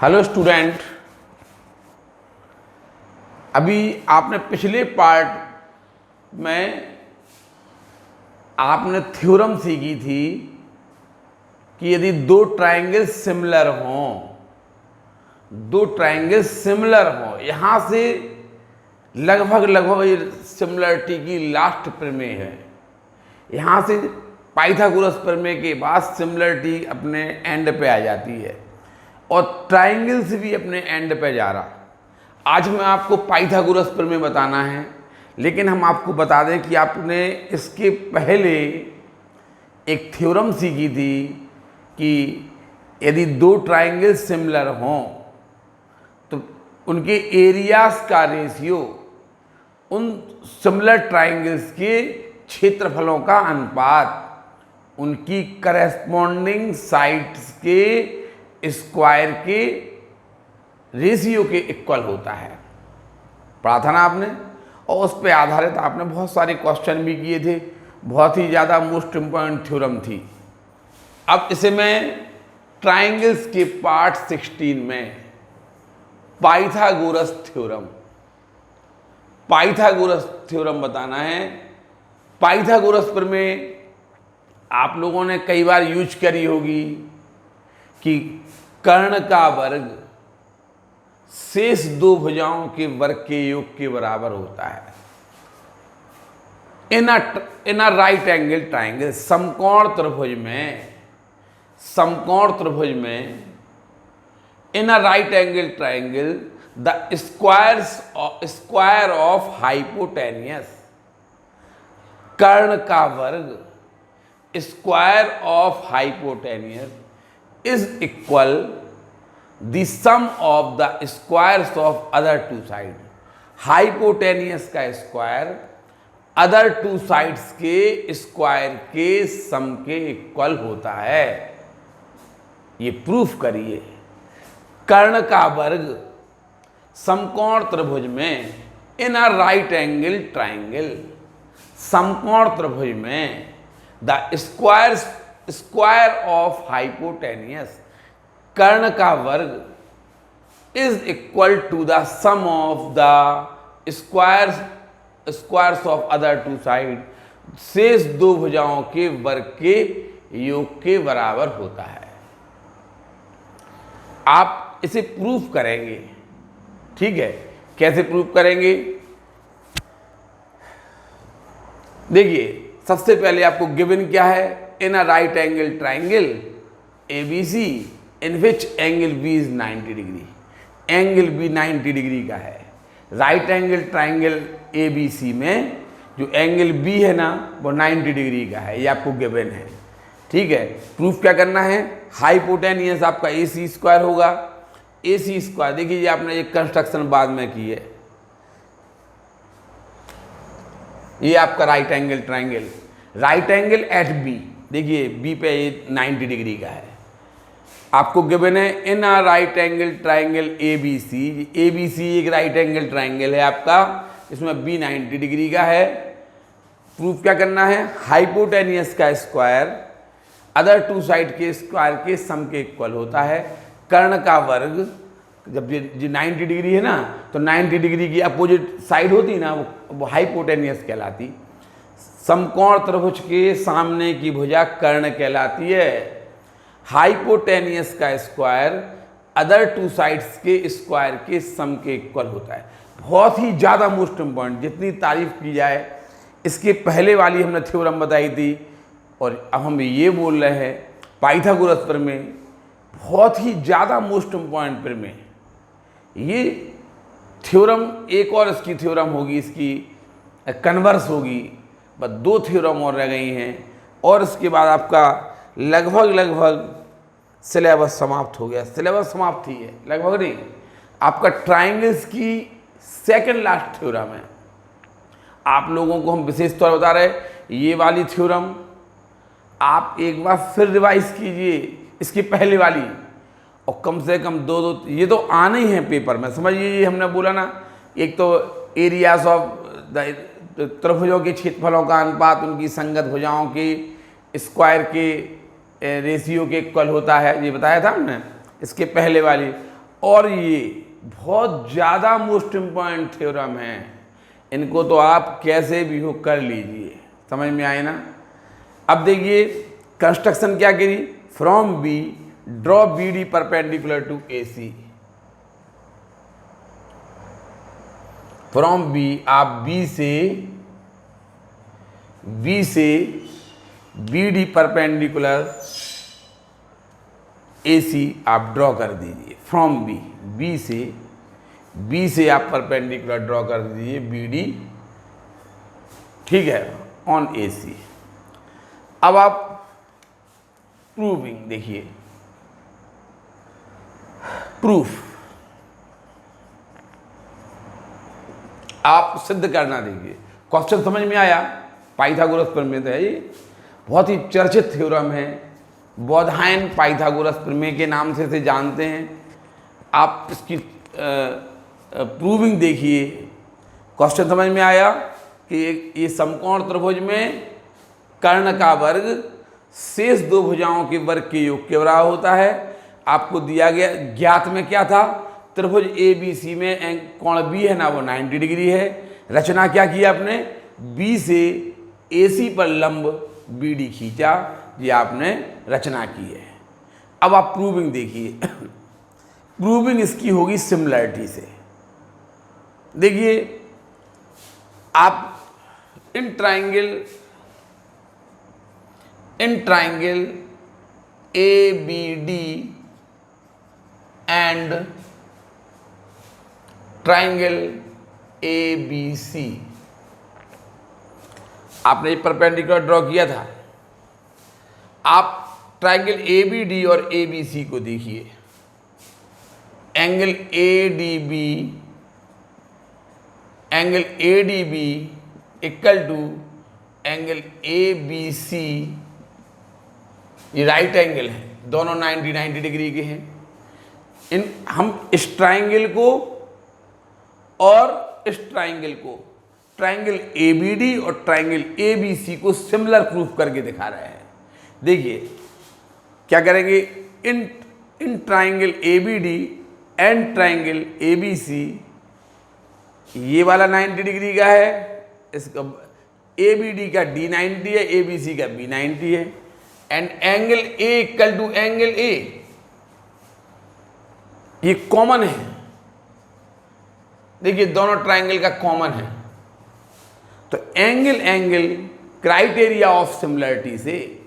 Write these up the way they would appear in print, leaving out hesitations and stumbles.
Hello student, अभी आपने पिछले पार्ट में आपने थ्योरम सीखी थी कि यदि दो ट्रायंगल सिमिलर हों, यहां से लगभग सिमिलरिटी की लास्ट प्रमेय है। यहां से पाइथागोरस प्रमेय के बाद सिमिलरिटी अपने एंड पे आ जाती है और ट्रायंगल से भी अपने एंड पे जा रहा। आज मैं आपको पाइथागोरस प्रमेय बताना है, लेकिन हम आपको बता दें कि आपने इसके पहले एक थ्योरम सीखी थी कि यदि दो ट्रायंगल सिमिलर हों तो उनके एरियाज का रेशियो उन सिमिलर ट्रायंगल्स के क्षेत्रफलों का अनुपात उनकी करेस्पॉन्डिंग साइड्स के स्क्वायर के रेशियो के इक्वल होता है। पढ़ा था ना आपने, और उस पर आधारित आपने बहुत सारे क्वेश्चन भी किए थे। बहुत ही ज़्यादा मोस्ट इम्पॉर्टेंट थ्योरम थी। अब इसे मैं ट्रायंगल्स के पार्ट 16 में पाइथागोरस थ्योरम बताना है। पाइथागोरस प्रमेय आप लोगों ने कई बार यूज करी होगी कि कर्ण का वर्ग शेष दो भुजाओं के वर्ग के योग के बराबर होता है। In a right angle triangle, समकोण त्रिभुज में in a right angle triangle the square of hypotenuse, कर्ण का वर्ग square of hypotenuse is equal the sum of the squares of other two side. Hypotenuse का स्क्वायर अदर टू साइड्स के square के sum के इक्वल होता है। ये प्रूफ करिए। कर्ण का वर्ग समकोण त्रिभुज में in a right angle triangle, समकोण त्रिभुज में द स्क्वायर ऑफ हाइपोटेनियस, कर्ण का वर्ग is equal to the sum of the squares of other two side, शेष दो भुजाओं के वर्ग के योग के बराबर होता है। आप इसे प्रूफ करेंगे, ठीक है। कैसे प्रूफ करेंगे? देखिए, सबसे पहले आपको गिवन क्या है? In a right angle triangle ABC in which angle B is 90 degree. Angle B 90 degree का है। राइट एंगल ट्रायंगल ABC में जो एंगल B है ना, वो 90 डिग्री का है। ये आपको गिवन है, ठीक है। प्रूफ क्या करना है? हाइपोटेनियस आपका AC स्क्वायर होगा। AC स्क्वायर, देखिए आपने एक कंस्ट्रक्शन बाद में की है। ये आपका right angle triangle, right angle at B, देखिए B पे ये 90 डिग्री का है। आपको गिवन है in a right angle triangle ABC एक राइट एंगल ट्रायंगल है आपका, इसमें B 90 डिग्री का है। प्रूफ क्या करना है? हाइपोटेनियस का स्क्वायर अदर टू साइड के स्क्वायर के सम के इक्वल होता है। कर्ण का वर्ग, जब ये 90 डिग्री है ना, तो 90 डिग्री की अपोजिट साइड होती ना, वो हाइपोटेनियस कहलाती। समकोण त्रिभुज के सामने की भुजा कर्ण कहलाती है। हाइपोटेनियस का स्क्वायर अदर टू साइड्स के स्क्वायर के सम के इक्वल होता है। बहुत ही ज़्यादा मोस्ट इम्पॉर्टेंट, जितनी तारीफ की जाए। इसके पहले वाली हमने थ्योरम बताई थी और अब हम ये बोल रहे हैं पाइथागोरस प्रमेय, बहुत ही ज़्यादा मोस्ट इम्पॉर्टेंट प्रमेय। ये थ्योरम, एक और इसकी थ्योरम होगी, इसकी कन्वर्स होगी। बस दो थ्योरम और रह गई हैं और इसके बाद आपका लगभग सिलेबस समाप्त हो गया। सिलेबस समाप्त ही है, लगभग नहीं। आपका ट्रायंगल्स की सेकंड लास्ट थ्योरम है। आप लोगों को हम विशेष तौर बता रहे, ये वाली थ्योरम आप एक बार फिर रिवाइज कीजिए, इसकी पहले वाली, और कम से कम दो ये तो आने ही है पेपर में। समझिए, ये हमने बोला ना, एक तो एरियाज ऑफ त्रिभुजों के क्षेत्रफलों का अनुपात उनकी संगत भुजाओं के स्क्वायर के रेशियो के इक्वल होता है, ये बताया था हमने इसके पहले वाली। और ये बहुत ज़्यादा मोस्ट इम्पॉर्टेंट थ्योरम है, इनको तो आप कैसे भी हो कर लीजिए। समझ में आए ना। अब देखिए कंस्ट्रक्शन क्या करी, from B draw B D perpendicular to A C. From B आप बी से B D perpendicular A C आप ड्रॉ कर दीजिए। फ्रॉम बी से आप परपेंडिकुलर ड्रॉ कर दीजिए बी डी, ठीक है, ऑन ए सी। अब आप प्रूविंग देखिए, प्रूफ आप सिद्ध करना। देखिए क्वेश्चन समझ में आया, पाइथागोरस प्रमेय है, ये बहुत ही चर्चित थ्योरम है, बोधायन पाइथागोरस प्रमेय के नाम से इसे जानते हैं। आप इसकी प्रूविंग देखिए। क्वेश्चन समझ में आया कि ये समकोण त्रिभुज में कर्ण का वर्ग शेष दो भुजाओं के वर्ग के योग के बराबर होता है। आपको दिया गया ज्ञात में क्या था, त्रिभुज ए बी सी में कोण बी है ना वो 90 डिग्री है। रचना क्या की आपने, बी से ए सी पर लंब बी डी खींचा, ये आपने रचना की है। अब आप प्रूविंग देखिए। प्रूविंग इसकी होगी सिमिलरिटी से। देखिए आप in triangle A B D and triangle A B C, आपने ये परपेंडिकुलर ड्रॉ किया था। आप ट्राइंगल ए बी डी और ए बी सी को देखिए। Angle A D B equal to angle A B C, ये राइट एंगल है, दोनों 90 डिग्री के हैं। हम इस ट्राइंगल को और इस ट्राइंगल को, ट्राइंगल ए बी डी और ट्राइंगल ए बी सी को सिमिलर प्रूफ करके दिखा रहे हैं। देखिए क्या करेंगे, in triangle A B D and triangle A B C, ये वाला 90 डिग्री का है, इसका ए बी डी का डी 90 है, ए बी सी का बी 90 है, and angle A equal to angle A, ये कॉमन है। देखिए दोनों ट्राइंगल का कॉमन है, तो एंगल क्राइटेरिया ऑफ सिमिलरिटी से,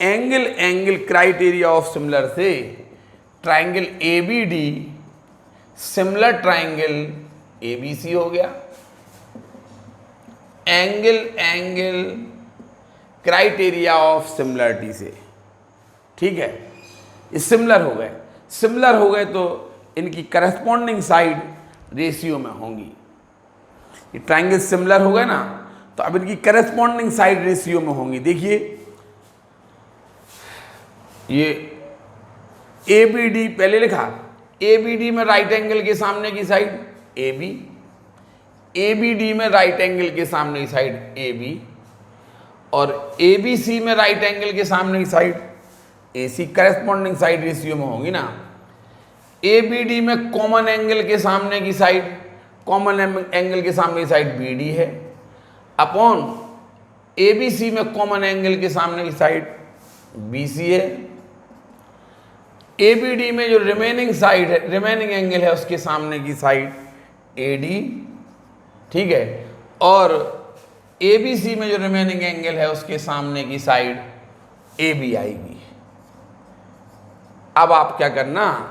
एंगल क्राइटेरिया ऑफ सिमिलर से triangle A B D similar triangle A B C हो गया। एंगल क्राइटेरिया ऑफ सिमिलरिटी से, ठीक है, ये सिमिलर हो गए तो इनकी करस्पॉन्डिंग साइड रेशियो में होंगी। ये ट्राइंगल सिमिलर हो गए ना, तो अब इनकी करस्पॉन्डिंग साइड रेशियो में होंगी। देखिए ये ए बी डी पहले लिखा, ए बी डी में राइट एंगल के सामने की साइड ए बी डी में राइट एंगल के सामने की साइड ए बी, और ए बी सी में राइट एंगल के सामने की side A C, corresponding side ratio में होंगी ना। ए बी डी में कॉमन एंगल के सामने की साइड, कॉमन एंगल के सामने की साइड बी डी है, अपॉन ए बी सी में कॉमन एंगल के सामने की साइड बी सी है। ए बी डी में जो रिमेनिंग साइड है, रिमेनिंग एंगल है, उसके सामने की साइड ए डी, ठीक है, और ए बी सी में जो रिमेनिंग एंगल है उसके सामने की साइड ए बी आएगी। अब आप क्या करना,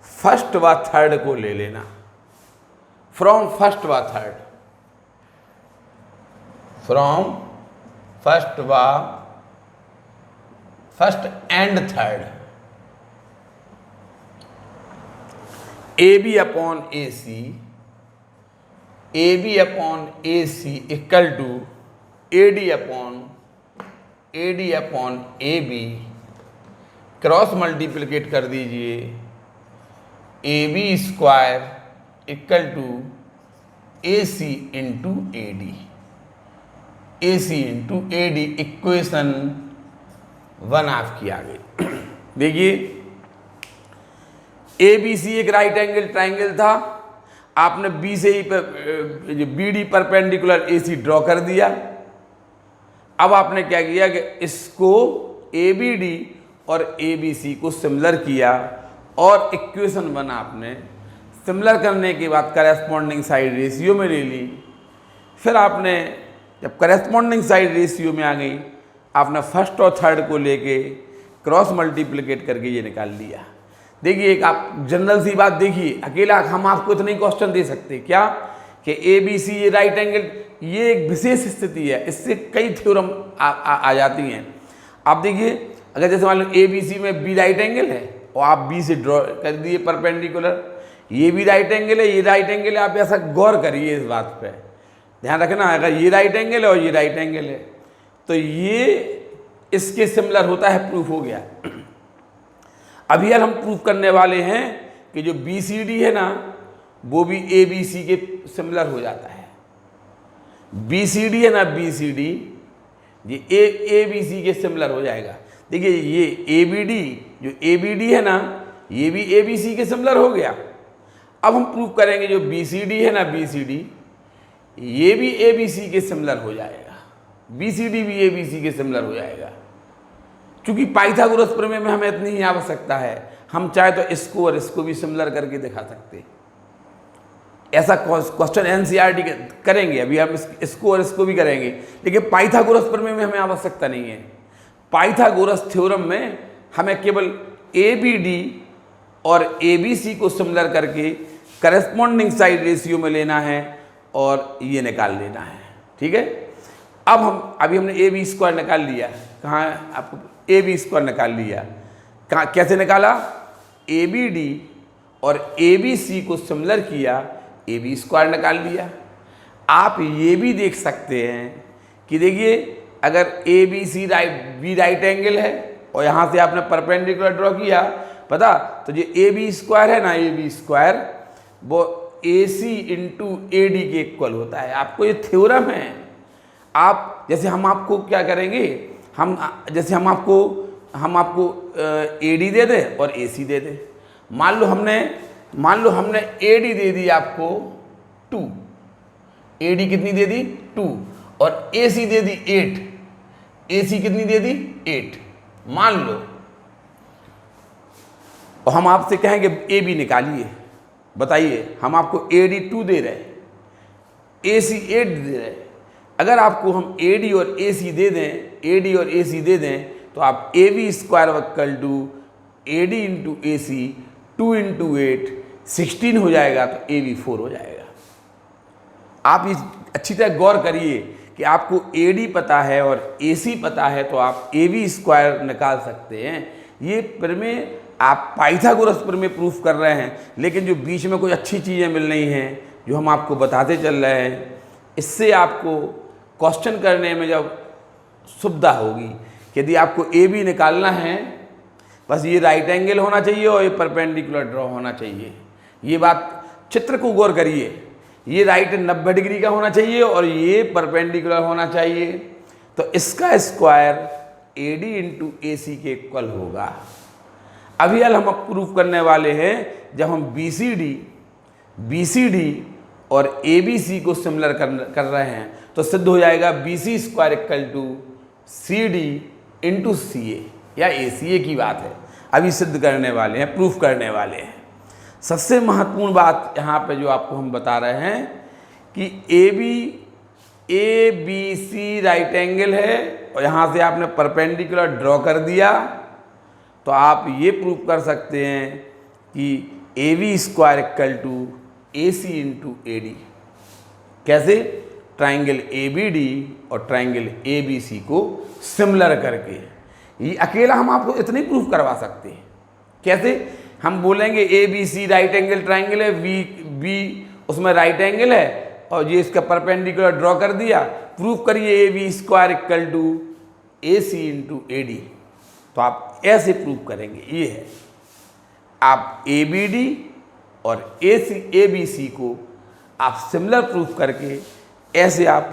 फर्स्ट व थर्ड को ले लेना, फ्रॉम फर्स्ट व third, from first and third, A B upon A C, A B upon A C equal to A D upon A B, cross multiplicate कर दीजिए, A B square equal to A C into A D, A C into A D, equation 1 आपकी आ गई। देखिए ABC एक right angle triangle था, आपने B से ही BD perpendicular AC draw कर दिया। अब आपने क्या किया कि इसको ABD और ABC को सिमिलर किया और इक्वेशन 1 आपने सिमिलर करने के बाद करेस्पॉन्डिंग साइड रेशियो में ले ली। फिर आपने जब करेस्पॉन्डिंग साइड रेशियो में आ गई, आपने फर्स्ट और थर्ड को लेके क्रॉस मल्टीप्लिकेट करके ये निकाल लिया। देखिए एक आप जनरल सी बात देखिए, अकेला हम आपको इतने क्वेश्चन दे सकते क्या कि ABC ये राइट एंगल, ये एक विशेष स्थिति है, इससे कई थ्योरम आ जाती हैं। आप देखिए अगर जैसे मान लो ABC में B राइट एंगल है और आप B से ड्रॉ कर दिए परपेंडिकुलर, ये भी राइट एंगल है, ये राइट एंगल है, आप ऐसा गौर करिए इस बात पे, ध्यान रखना। अगर ये राइट एंगल है और ये राइट एंगल है तो ये इसके सिमिलर होता है, प्रूफ हो गया। अभी यार हम प्रूफ करने वाले हैं कि जो BCD है ना वो भी ABC के सिमिलर हो जाता है। BCD है ना, BCD ये ABC के सिमिलर हो जाएगा। देखिए ये ABD, जो ABD है ना ये भी ABC के सिमिलर हो गया। अब हम प्रूफ करेंगे जो BCD है ना, BCD ये भी ABC के सिमिलर हो जाएगा, BCD भी ABC के सिमिलर हो जाएगा। क्योंकि पाइथागोरस प्रमेय में हमें इतनी ही आवश्यकता है, हम चाहे तो इसको और इसको भी सिमिलर करके दिखा सकते हैं। ऐसा क्वेश्चन NCERT करेंगे, अभी हम इसको और इसको भी करेंगे, लेकिन पाइथागोरस प्रमेय में हमें आवश्यकता नहीं है। पाइथागोरस थ्योरम में हमें केवल ABD और ABC को सिमिलर करके करेस्पॉन्डिंग साइड रेशियो में लेना है और ये निकाल लेना है, ठीक है। अब अभी हमने AB स्क्वायर निकाल लिया, कहाँ है आपको AB स्क्वायर निकाल लिया, कहाँ कैसे निकाला, ABD और ABC को सिमिलर किया, AB स्क्वायर निकाल लिया। आप ये भी देख सकते हैं कि देखिए अगर ABC राइट एंगल है और यहाँ से आपने परपेंडिकुलर ड्रॉ किया, पता तो ये AB स्क्वायर है ना, AB स्क्वायर वो AC इंटू AD के इक्वल होता है। आपको ये थ्योरम है। आप जैसे हम आपको क्या करेंगे, जैसे हम आपको AD दे दें और AC दे दें। मान लो हमने AD दे दी आपको 2, AD कितनी दे दी 2 और AC दे दी 8, AC कितनी दे दी 8 मान लो, और हम आपसे कहेंगे AB निकालिए, बताइए हम आपको AD 2 दे रहे हैं, AC 8 दे रहे हैं। अगर आपको हम AD और AC दे दें, AD और AC दे दें तो आप AB square equal to AD into AC 2 into 8 16 हो जाएगा, तो AB 4 हो जाएगा। आप इस अच्छी तरह गौर करिए कि आपको AD पता है और AC पता है तो आप AB स्क्वायर निकाल सकते हैं। ये प्रमेय आप पाइथागोरस प्रमेय प्रूफ कर रहे हैं, लेकिन जो बीच में कोई अच्छी चीज़ें मिल रही हैं जो हम आपको बताते चल रहे हैं, इससे आपको क्वेश्चन करने में जब सुविधा होगी। यदि आपको AB निकालना है, बस ये राइट एंगल होना चाहिए और ये परपेंडिकुलर ड्रॉ होना चाहिए। ये बात चित्र को गौर करिए, ये राइट 90 डिग्री का होना चाहिए और ये परपेंडिकुलर होना चाहिए, तो इसका स्क्वायर AD इंटू AC के इक्वल होगा। अभी हम प्रूफ करने वाले हैं जब हम BCD और ABC को सिमिलर कर रहे हैं तो सिद्ध हो जाएगा BC square equal to CD into CA या ACA की बात है। अभी सिद्ध करने वाले हैं, प्रूफ करने वाले हैं। सबसे महत्वपूर्ण बात यहाँ पे जो आपको हम बता रहे हैं कि ABC राइट एंगल है और यहाँ से आपने परपेंडिकुलर ड्रॉ कर दिया, तो आप ये प्रूफ कर सकते हैं कि AB square equal to AC into AD। कैसे? ट्राइंगल ABD और ट्राइंगल ABC को सिमिलर करके। ये अकेला हम आपको इतने प्रूफ करवा सकते हैं। कैसे? हम बोलेंगे ABC राइट एंगल ट्राइंगल है, B उसमें राइट एंगल है और ये इसका परपेंडिकुलर ड्रॉ कर दिया, प्रूफ करिए AB square equal to AC into AD। तो आप ऐसे प्रूफ करेंगे। ये है, आप ABD और ABC को आप सिमिलर प्रूफ करके ऐसे आप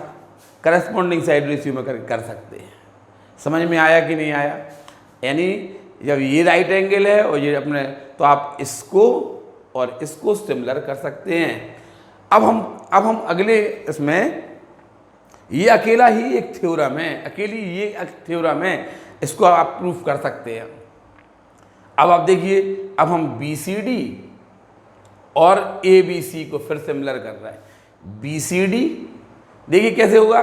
करस्पॉन्डिंग साइड रेशियो में कर सकते हैं। समझ में आया कि नहीं आया? यानी जब ये राइट एंगल है और ये अपने, तो आप इसको और इसको सिमिलर कर सकते हैं। अब हम अगले इसमें, ये अकेला ही एक थ्योरम है, अकेली ये थ्योरम है, इसको आप प्रूफ कर सकते हैं। अब आप देखिए, अब हम BCD और ABC को फिर सिमिलर कर रहे हैं। BCD देखिए कैसे होगा,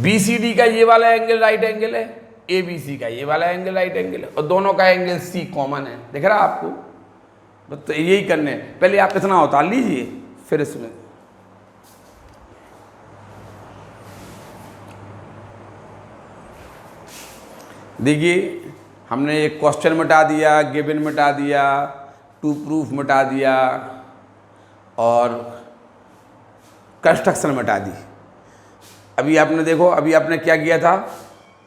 BCD का ये वाला एंगल राइट एंगल है, ABC का ये वाला एंगल राइट एंगल है, और दोनों का एंगल C कॉमन है। दिख रहा है आपको? तो यही करने, पहले आप इतना उतार लीजिए, फिर इसमें देखिए हमने एक क्वेश्चन मिटा दिया, गिवन मिटा दिया, टू प्रूफ मिटा दिया और कंस्ट्रक्शन मिटा दी। अभी आपने देखो, अभी आपने क्या किया था,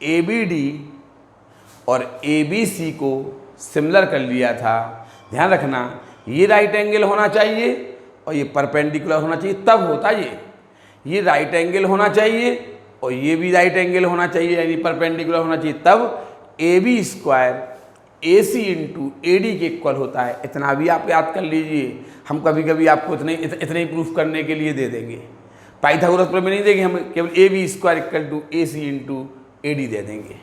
ABD और ABC को सिमिलर कर लिया था। ध्यान रखना, ये राइट एंगल होना चाहिए और ये परपेंडिकुलर होना चाहिए, तब होता ये राइट एंगल होना चाहिए और ये भी राइट एंगल होना चाहिए, यानी परपेंडिकुलर होना चाहिए, तब AB square AC into AD के इक्वल होता है। इतना भी आप याद कर लीजिए, हम कभी कभी आपको इतने ही प्रूफ करने के लिए दे देंगे, पाइथागोरस प्रमेय नहीं देंगे, हम केवल AB square equal to AC into AD दे देंगे।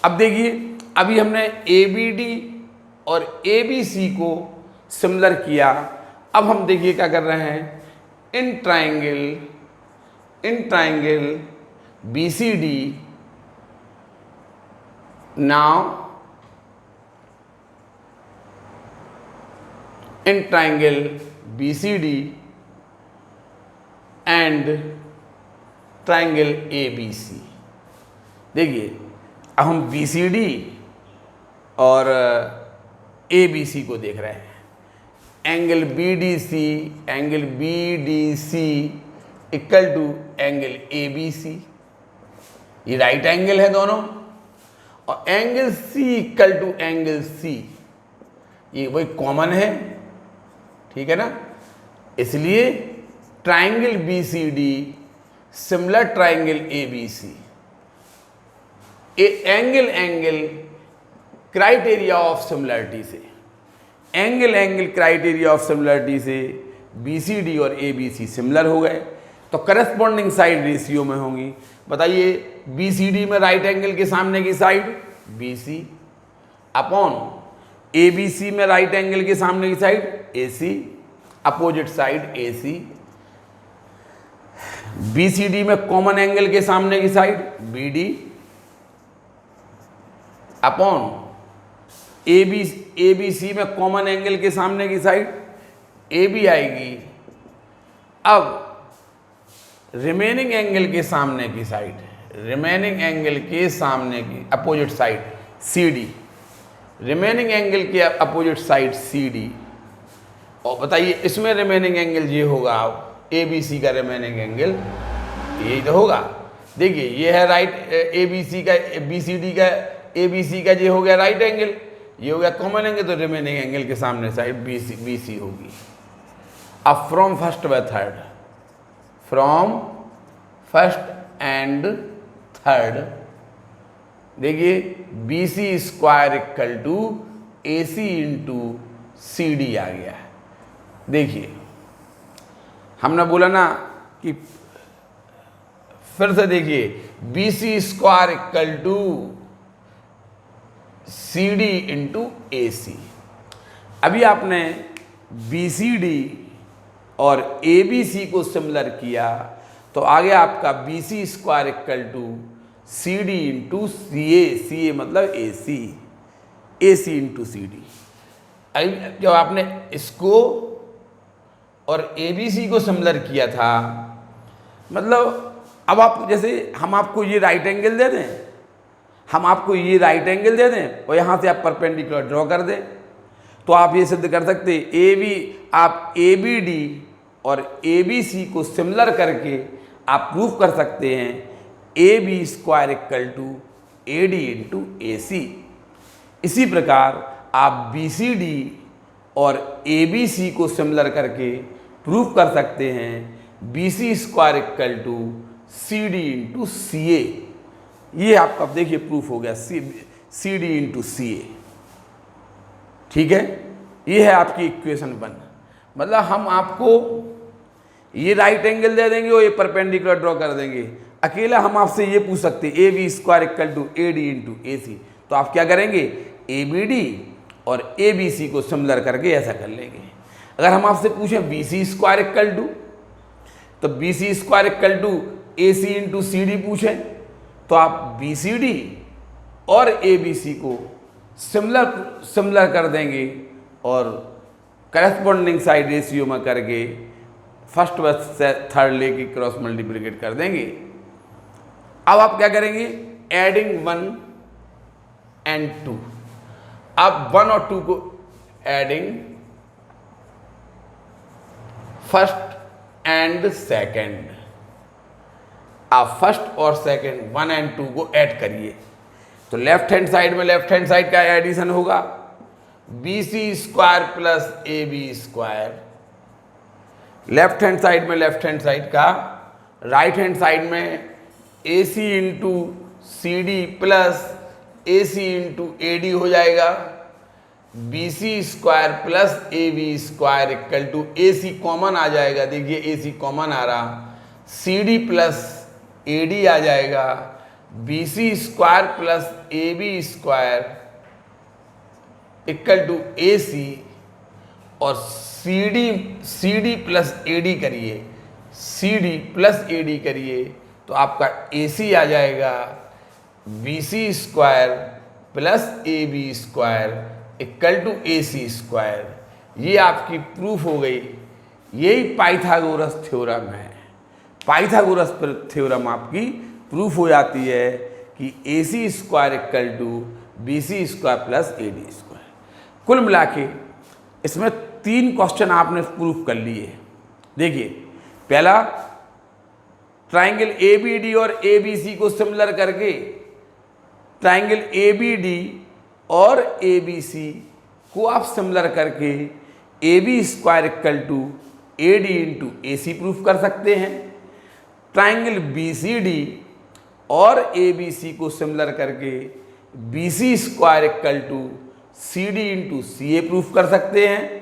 अब देखिए, अभी हमने ABD और ABC को सिमिलर किया। अब हम देखिए क्या कर रहे हैं, in triangle BCD, now in triangle BCD and triangle ABC। देखिए, अब हम BCD और ABC को देख रहे हैं। Angle BDC equal to angle ABC, ये राइट एंगल है दोनों, और angle C equal to angle C, ये वही कॉमन है, ठीक है ना। इसलिए triangle BCD similar triangle ABC, angle criteria of similarity से, एंगल क्राइटेरिया ऑफ सिमिलरिटी से BCD और ABC सिमिलर हो गए, तो करस्पॉन्डिंग साइड रेशियो में होंगी। बताइए, BCD में राइट एंगल के सामने की साइड BC अपॉन ABC में राइट एंगल के सामने की side AC, opposite side AC। BCD में कॉमन एंगल के सामने की साइड BD अपॉन ABC में कॉमन एंगल के सामने की साइड AB आएगी। अब रिमेनिंग एंगल के सामने की साइड, रिमेनिंग एंगल के सामने की opposite side CD, remaining angle के अपोजिट साइड CD। और बताइए, इसमें रिमेनिंग एंगल ये होगा, ABC का रिमेनिंग एंगल यही तो होगा। देखिए, ये है राइट ABC का, BCD का ABC का ये हो गया राइट एंगल, ये हो गया कॉमन एंगल, तो रिमेनिंग एंगल के सामने साइड BC होगी। अब फ्रॉम फर्स्ट व third, from first and third, देखिए BC square equal to AC into CD आ गया है। देखिए, हमने बोला ना कि फिर से देखिए, BC square equal to CD into AC। अभी आपने BCD और ABC को सिमिलर किया, तो आगे आपका BC square equal to CD into CA मतलब AC इंटू CD। जब आपने इसको और ABC को सिमिलर किया था, मतलब अब आप, जैसे हम आपको ये राइट एंगल दे दें, हम आपको ये राइट एंगल दे दें और यहाँ से आप परपेंडिकुलर ड्रॉ कर दें, तो आप ये सिद्ध कर सकते हैं। आप ABD और ABC को सिमिलर करके आप प्रूफ कर सकते हैं AB square equal to AD into AC। इसी प्रकार आप BCD और ABC को सिमिलर करके प्रूफ कर सकते हैं BC square equal to CD into CA। ये आपका देखिए प्रूफ हो गया, सी डी इंटू सी ए। ठीक है, ये है आपकी इक्वेशन 1। मतलब हम आपको ये राइट एंगल दे देंगे और ये परपेंडिकुलर ड्रॉ कर देंगे। अकेला हम आपसे ये पूछ सकते हैं A B square equal to A D into A C, तो आप क्या करेंगे, ए बी डी और ए बी सी को सिमिलर करके ऐसा कर लेंगे। अगर हम आपसे पूछें B C square equal to, तो B C square equal to A C into C D पूछें, तो आप बी सी डी और ए बी सी को सिमिलर कर देंगे और करस्पॉन्डिंग साइड रेशियो में करके फर्स्ट वर्स से थर्ड लेके क्रॉस मल्टीप्लिकेट कर देंगे। अब आप क्या करेंगे, एडिंग 1 एंड 2। अब 1 और 2 को एडिंग फर्स्ट एंड सेकंड, आप फर्स्ट और सेकंड 1 एंड 2 को ऐड करिए, तो लेफ्ट हैंड साइड में लेफ्ट हैंड साइड का एडिशन होगा B C square plus A B square, left hand side में लेफ्ट हैंड साइड का, राइट हैंड साइड में A C into C D plus A C into A D हो जाएगा, B C square plus A B square equal to A C common आ जाएगा, देखिए A C common आ रहा, C D plus A D आ जाएगा, B C square plus A B square equal to A C, और C D plus A D करिए, C D plus A D करिए, तो आपका ए सी आ जाएगा B C square plus A B square equal to A C square. ये आपकी proof हो गई। यही पाइथागोरस थ्योरम है। पाइथागोरस थ्योरम आपकी प्रूफ हो जाती है कि A C square equal to B C square plus A D square. कुल मिला के इसमें 3 क्वेश्चन आपने प्रूफ कर लिए। देखिए, पहला ट्राइंगल ए बी डी और ए बी सी को सिमिलर करके ट्राइंगल ए बी डी और ए बी सी को आप सिमिलर करके A B square equal to A D into A C proof कर सकते हैं। ट्राइंगल बी सी डी और ए बी सी को सिमिलर करके B C square equal to C D into C A proof कर सकते हैं।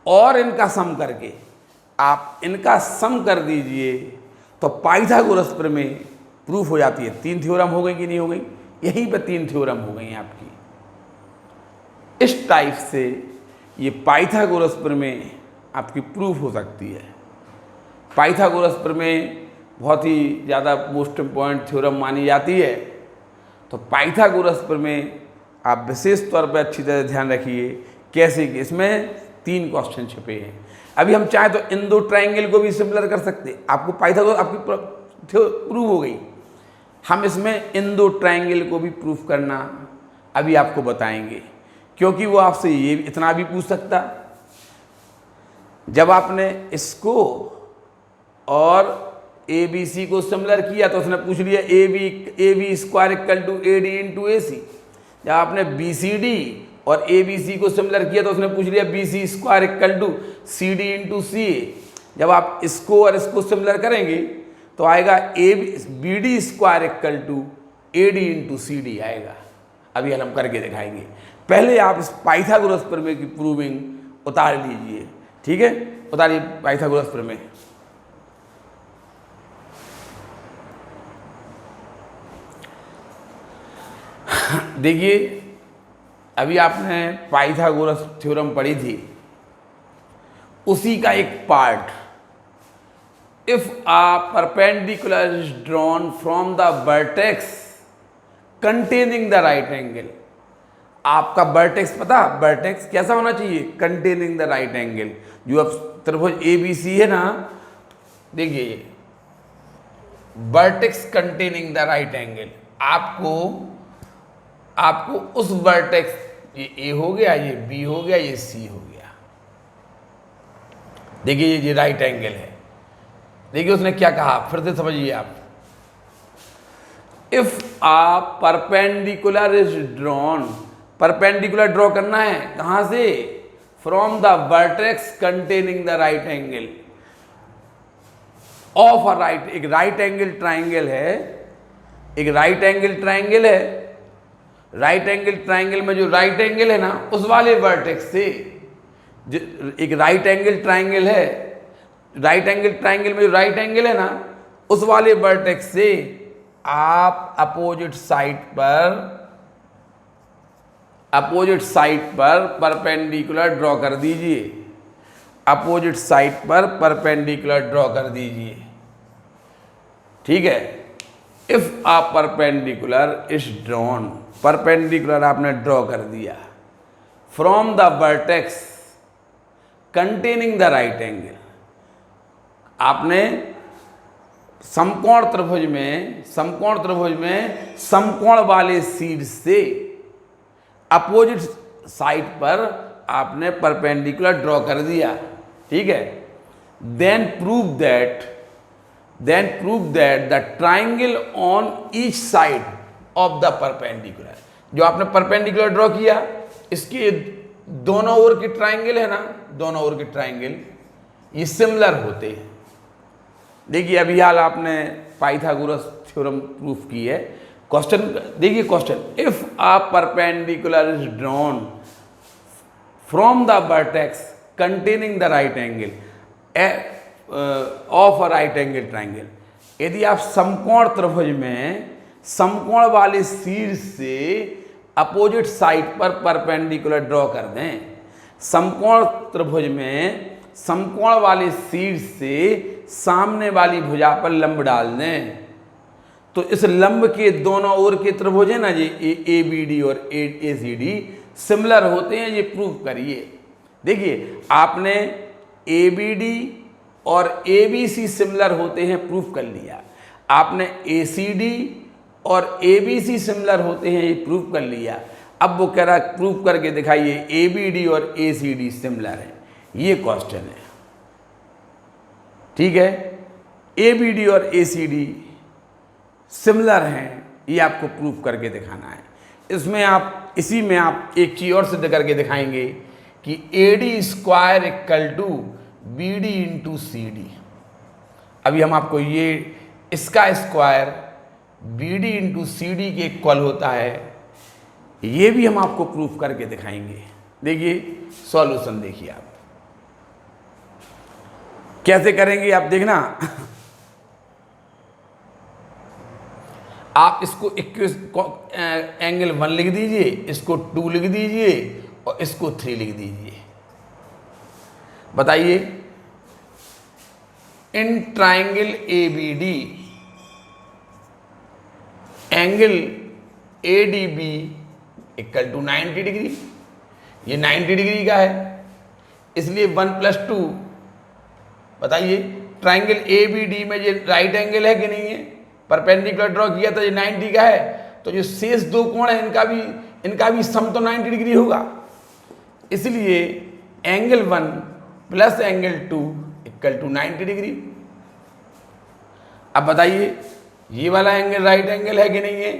और इनका सम करके आप इनका सम कर दीजिए तो पाइथागोरस प्रमेय प्रूफ हो जाती है। 3 थ्योरम हो गई कि नहीं हो गई? यहीं पे 3 थ्योरम हो गई हैं आपकी। इस टाइप से ये पाइथागोरस प्रमेय आपकी प्रूफ हो सकती है। पाइथागोरस प्रमेय बहुत ही ज़्यादा मोस्ट इम्पॉर्टेंट थ्योरम मानी जाती है। तो पाइथागोरस प्रमेय आप विशेष तौर पर अच्छी तरह ध्यान रखिए कैसे कि इसमें 3 क्वेश्चन छिपे हैं। अभी हम चाहें तो इन 2 ट्राइंगल को भी सिमिलर कर सकते। आपको पाइथागोरस आपकी प्रूफ हो गई। हम इसमें इन 2 ट्राइंगल को भी प्रूफ करना अभी आपको बताएंगे, क्योंकि वो आपसे ये इतना भी पूछ सकता। जब आपने इसको और ए बी सी को सिमिलर किया तो उसने पूछ लिया A B square equal to A D into A C. जब आपने बी सी डी और ए बी सी को सिमिलर किया तो उसने पूछ लिया B C square equal to C D into C A. जब आप इसको और इसको सिमिलर करेंगे तो आएगा B D square equal to A D into C D आएगा। अभी हम करके दिखाएंगे। पहले आप इस पाइथागोरस प्रमेय की प्रूविंग उतार लीजिए। ठीक है, उतारिए पाइथागोरस प्रमेय। देखिए, अभी आपने पाइथागोरस थ्योरम पढ़ी थी, उसी का एक part, if a perpendicular is drawn from the vertex containing the right angle। आपका वर्टेक्स पता, वर्टेक्स कैसा होना चाहिए? Containing the right angle. जो अब त्रिभुज ए बी सी है ना, देखिए ये vertex containing the right angle. आपको उस वर्टेक्स, ये ए हो गया, ये बी हो गया, ये सी हो गया। देखिए ये राइट एंगल है। देखिए उसने क्या कहा, फिर से समझिए आप। If a perpendicular is drawn, perpendicular draw करना है कहां से? From the vertex containing the right angle of a right, एक राइट एंगल ट्राइंगल है एक राइट एंगल ट्राइंगल है, राइट एंगल ट्राइंगल में जो राइट एंगल है ना उस वाले वर्टेक्स से, एक राइट एंगल ट्राइंगल है, राइट एंगल ट्राइंगल में जो राइट एंगल है ना उस वाले वर्टेक्स से आप अपोजिट साइड पर परपेंडिकुलर ड्रॉ कर दीजिए, अपोजिट साइड पर परपेंडिकुलर ड्रॉ कर दीजिए। ठीक है, if a perpendicular is drawn, perpendicular आपने ड्रॉ कर दिया from the vertex containing the right angle, आपने समकोण त्रिभुज में समकोण वाले शीर्ष से अपोजिट साइड पर आपने परपेंडिकुलर ड्रॉ कर दिया। ठीक है, then prove that the triangle on each side of the perpendicular, जो आपने परपेंडिकुलर ड्रॉ किया इसके दोनों ओर के ट्राइंगल है ना, दोनों ओर के ट्राइंगल ये सिमिलर होते हैं। देखिए अभी हाल आपने पाइथागोरस थ्योरम प्रूफ की है। क्वेश्चन देखिए, question if a perpendicular is drawn from the vertex containing the right angle of a right angle triangle, यदि आप समकोण त्रिभुज में समकोण वाले शीर्ष से अपोजिट साइड पर परपेंडिकुलर ड्रॉ कर दें, समकोण त्रिभुज में समकोण वाले शीर्ष से सामने वाली भुजा पर लंब डाल दें, तो इस लंब के दोनों ओर के त्रिभुज है ना ये ए बी डी और ए सी डी सिमिलर होते हैं, ये प्रूफ करिए। देखिए आपने ए बी डी और ए बी सी सिमिलर होते हैं, प्रूफ कर लिया। आपने ए सी डी और ए बी सी सिमिलर होते हैं, ये प्रूफ कर लिया। अब वो कह रहा है प्रूफ करके दिखाइए ए बी डी और ए सी डी सिमिलर है, ये क्वेश्चन है। ठीक है, ए बी डी और ए सी डी सिमिलर हैं, ये आपको प्रूफ करके दिखाना है। इसमें आप इसी में आप एक चीज और सिद्ध करके दिखाएंगे कि A D square equal to B D into C D. अभी हम आपको ये इसका square B D into C D के इक्वल होता है, ये भी हम आपको प्रूफ करके दिखाएंगे। देखिए सॉल्यूशन देखिए आप कैसे करेंगे, आप देखना। आप इसको एंगल 1 लिख दीजिए, इसको 2 लिख दीजिए और इसको 3 लिख दीजिए। बताइए in triangle A B D angle A D B equal to 90 degree, ये 90 डिग्री का है, इसलिए 1 + 2। बताइए ट्राइंगल ए बी डी में ये राइट एंगल है कि नहीं है, परपेंडिकुलर ड्रॉ किया था, ये 90 का है, तो जो शेष दो कोण है इनका भी सम तो 90 डिग्री होगा। इसलिए angle 1 plus angle 2 equal to 90 degree. अब बताइए ये वाला एंगल राइट एंगल है कि नहीं है,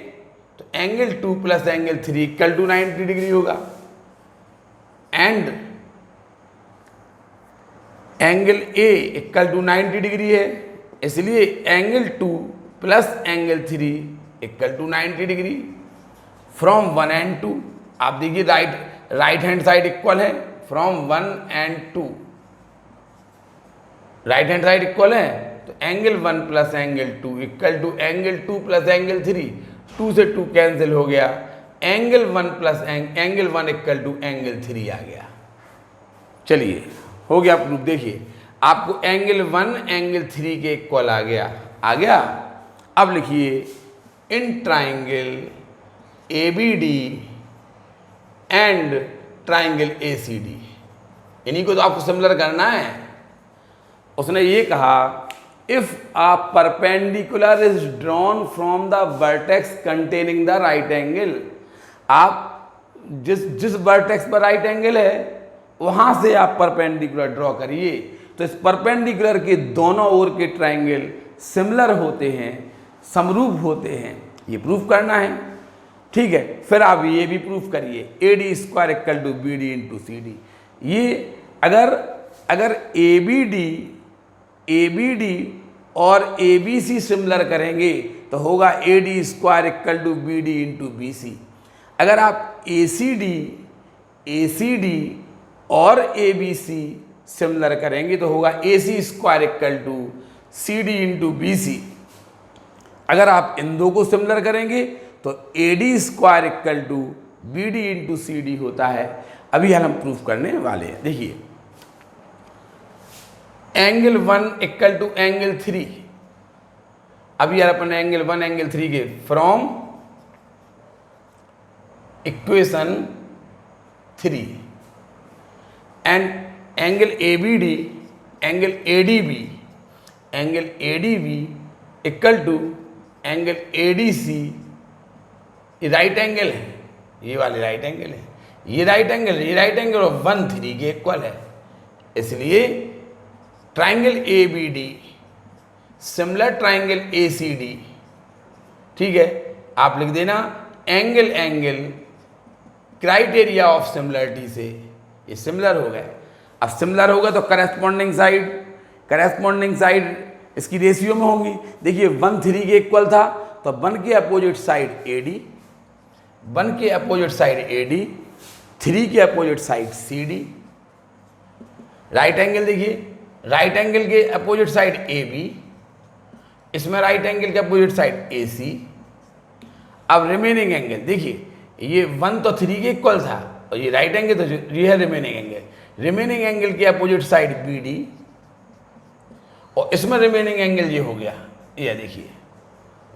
तो angle 2 plus angle 3 equal to 90 degree होगा। And angle A equal to 90 degree है, इसलिए angle 2 plus angle 3 equal to 90 degree. From 1 and 2 आप देखिए राइट हैंड साइड इक्वल है, from 1 and 2 right hand side equal है, तो angle 1 plus angle 2 equal to angle 2 plus angle 3, 2 से 2 cancel हो गया, angle 1 plus angle 1 equal to angle 3 आ गया। चलिए हो गया प्रूफ। देखिए आपको एंगल 1 एंगल 3 के इक्वल आ गया। अब लिखिए in triangle A B D and triangle A C D, इन्हीं को तो आपको सिमिलर करना है। उसने ये कहा if a perpendicular is drawn from the vertex containing the right angle, आप जिस वर्टेक्स पर राइट एंगल है वहां से आप परपेंडिकुलर ड्रॉ करिए, तो इस परपेंडिकुलर के दोनों ओर के ट्राइंगल सिमिलर होते हैं, समरूप होते हैं, ये प्रूफ करना है। ठीक है, फिर आप ये भी प्रूफ करिए A D square equal to B D into C D. ये अगर ए बी डी और ए बी सी सिमिलर करेंगे तो होगा A D square equal to B D into B C. अगर आप ए सी डी और ए बी सी सिमिलर करेंगे तो होगा A C square equal to C D into B C. अगर आप इन दो को सिमिलर करेंगे तो A D square equal to B D into C D होता है। अभी हम प्रूफ करने वाले हैं। देखिए, एंगल 1 इक्वल टू एंगल 3। अभी यार अपन एंगल 1 एंगल 3 के from equation 3 and angle A B D angle A D B equal to angle A D C. ये राइट एंगल है, ये वाले राइट एंगल है, ये राइट एंगल और 1 3 के इक्वल है। इसलिए triangle A B D similar triangle A C D. ठीक है, आप लिख देना एंगल क्राइटेरिया ऑफ सिमिलरिटी से ये सिमिलर हो गए। अब सिमिलर होगा तो करस्पॉन्डिंग साइड इसकी रेशियो में होंगी। देखिए 1 3 के इक्वल था तो 1 के अपोजिट साइड ए डी, 1 के अपोजिट साइड ए डी, 3 के opposite side C D. Right angle देखिए, राइट एंगल के अपोजिट साइड ए बी, इसमें राइट एंगल के अपोजिट साइड ए सी। अब रिमेनिंग एंगल देखिए, ये 1 तो 3 के इक्वल था और ये राइट एंगल तो ये है रिमेनिंग एंगल के अपोजिट साइड बी डी और इसमें रिमेनिंग एंगल ये हो गया, ये देखिए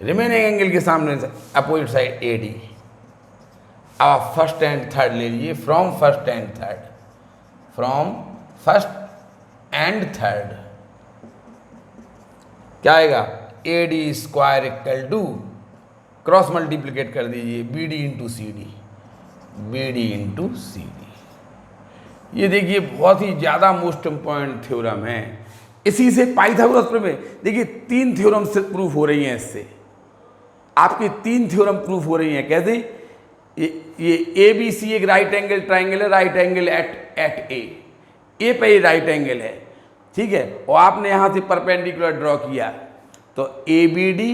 रिमेनिंग एंगल के सामने अपोजिट साइड ए डी। अब आप फर्स्ट एंड थर्ड ले लीजिए, फ्रॉम फर्स्ट एंड थर्ड क्या आएगा, A D square equal to cross multiplicate कर दीजिए B D into C D, ये देखिए बहुत ही ज़्यादा मोस्ट इम्पॉर्टेंट थ्योरम है। इसी से पाइथागोरस प्रमेय देखिए 3 थ्योरम से प्रूफ हो रही हैं। इससे आपकी 3 थ्योरम प्रूफ हो रही हैं। कैसे, ये ए बी सी एक राइट एंगल ट्राइंगल है, राइट एंगल एट ए पे राइट एंगल है। ठीक है, और आपने यहाँ से परपेंडिकुलर ड्रॉ किया तो A B D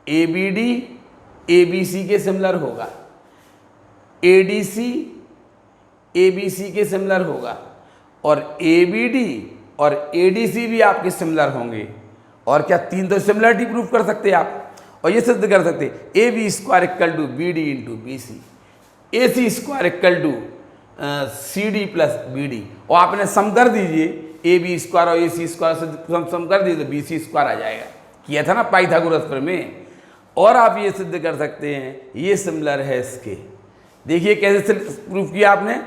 A B C के सिमिलर होगा, A D C A B C के सिमिलर होगा और ए बी डी और ए डी सी भी आपके सिमिलर होंगे। और क्या 3 तो सिमिलरिटी प्रूफ कर सकते हैं आप, और ये सिद्ध कर सकते हैं A B square equal to B D into B C, A C square equal to C D plus B D. और आपने सम कर दीजिए, ए बी स्क्वायर और ए सी स्क्वायर से सम कर दीजिए तो बी सी स्क्वायर आ जाएगा। किया था ना पाइथागोरस प्रमेय। और आप ये सिद्ध कर सकते हैं ये सिमिलर है इसके। देखिए कैसे प्रूफ किया आपने,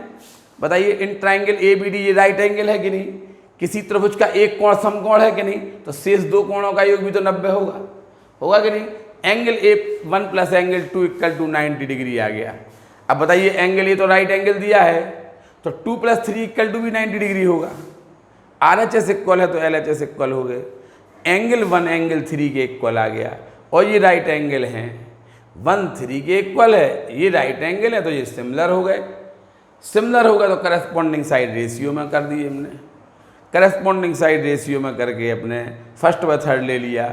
बताइए। In triangle A B D ये राइट एंगल है कि नहीं, किसी त्रिभुज का एक कोण समकोण है कि नहीं, तो शेष 2 कोणों का योग भी तो 90 होगा कि नहीं। Angle A 1 plus angle 2 equal to 90 degree आ गया। अब बताइए एंगल ए तो राइट एंगल दिया है तो 2 प्लस 3 इक्वल टू भी 90 डिग्री होगा। आर एच एस इक्वल है तो एल एच एस इक्वल हो गए। एंगल 1 एंगल 3 के इक्वल आ गया और ये राइट एंगल हैं, 1 3 के इक्वल है, ये राइट एंगल है तो ये सिमिलर हो गए। सिमिलर होगा तो करस्पॉन्डिंग साइड रेशियो में कर दिए हमने, करस्पॉन्डिंग साइड रेशियो में करके अपने फर्स्ट व थर्ड ले लिया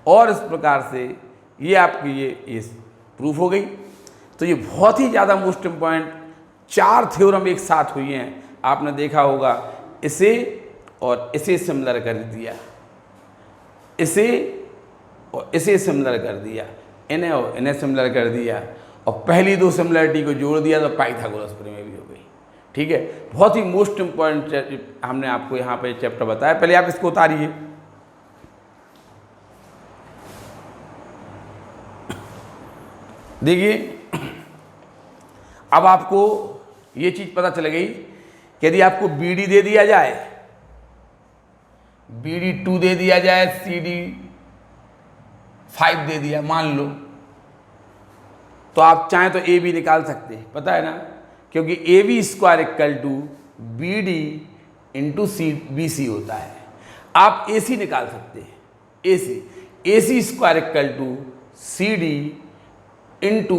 और इस प्रकार से ये आपकी ये प्रूफ हो गई। तो ये बहुत ही ज़्यादा मोस्ट इम्पॉर्टेंट 4 थ्योरम एक साथ हुई हैं। आपने देखा होगा इसे और इसे सिमिलर कर दिया, इसे और इसे सिमिलर कर दिया, इन्हें और इन्हें सिमिलर कर दिया और पहली 2 सिमिलरिटी को जोड़ दिया तो पाइथागोरस प्रमेय भी हो गई। ठीक है, बहुत ही मोस्ट इम्पॉर्टेंट हमने आपको यहाँ पे चैप्टर बताया। पहले आप इसको उतारिए। देखिए अब आपको ये चीज़ पता चल गई कि यदि आपको बी डी दे दिया जाए, बी डी 2 दे दिया जाए, सी डी 5 दे दिया मान लो, तो आप चाहें तो ए बी निकाल सकते हैं, पता है ना, क्योंकि A B square equal to B D into C B C होता है। आप ए सी निकाल सकते हैं, A C square equal to C D into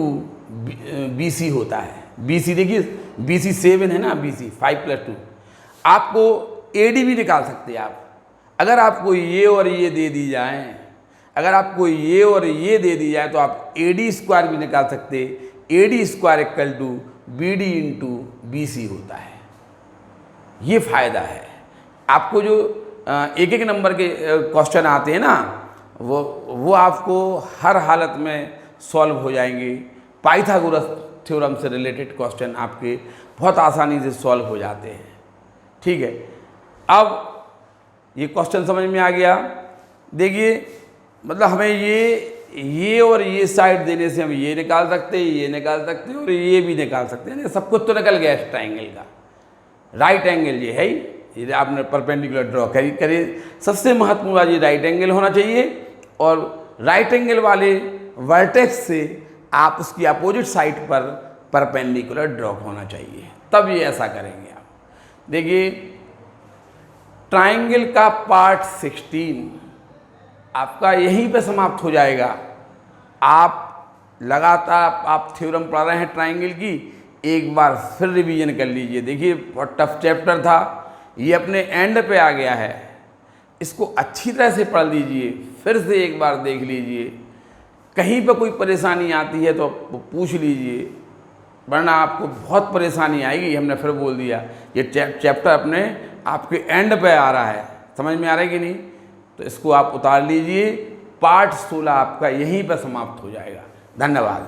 B C होता है। बी सी देखिए, बी सी 7 है ना, बी सी 5 + 2। आपको ए डी भी निकाल सकते हैं आप, अगर आपको ये और ये दे दी जाए, अगर आपको ये और ये दे दी जाए तो आप AD स्क्वायर भी निकाल सकते। AD square equal to BD into BC होता है। ये फ़ायदा है। आपको जो एक एक नंबर के क्वेश्चन आते हैं ना, वो आपको हर हालत में सॉल्व हो जाएंगे। पाइथागोरस थ्योरम से रिलेटेड क्वेश्चन आपके बहुत आसानी से सॉल्व हो जाते हैं। ठीक है, अब ये क्वेश्चन समझ में आ गया। देखिए, मतलब हमें ये और ये साइड देने से हम ये निकाल सकते हैं, ये निकाल सकते हैं और ये भी निकाल सकते हैं। सब कुछ तो निकल गया इस ट्राइंगल का। राइट एंगल ये है ही, ये आपने परपेंडिकुलर ड्रॉ करिए। सबसे महत्वपूर्ण बात ये राइट एंगल होना चाहिए, और राइट एंगल वाले वर्टेक्स से आप उसकी अपोजिट साइड पर परपेंडिकुलर ड्रॉ होना चाहिए, तब ये ऐसा करेंगे आप। देखिए, ट्राइंगल का पार्ट 16 आपका यहीं पे समाप्त हो जाएगा। आप लगातार आप थ्योरम पढ़ रहे हैं ट्राइंगल की, एक बार फिर रिवीजन कर लीजिए। देखिए, बहुत टफ चैप्टर था, ये अपने एंड पे आ गया है। इसको अच्छी तरह से पढ़ लीजिए, फिर से एक बार देख लीजिए। कहीं पर कोई परेशानी आती है तो पूछ लीजिए, वरना आपको बहुत परेशानी आएगी। हमने फिर बोल दिया, ये चैप्टर अपने आपके एंड पे आ रहा है। समझ में आ रहा है कि नहीं? तो इसको आप उतार लीजिए। पार्ट 16 आपका यहीं पर समाप्त हो जाएगा। धन्यवाद।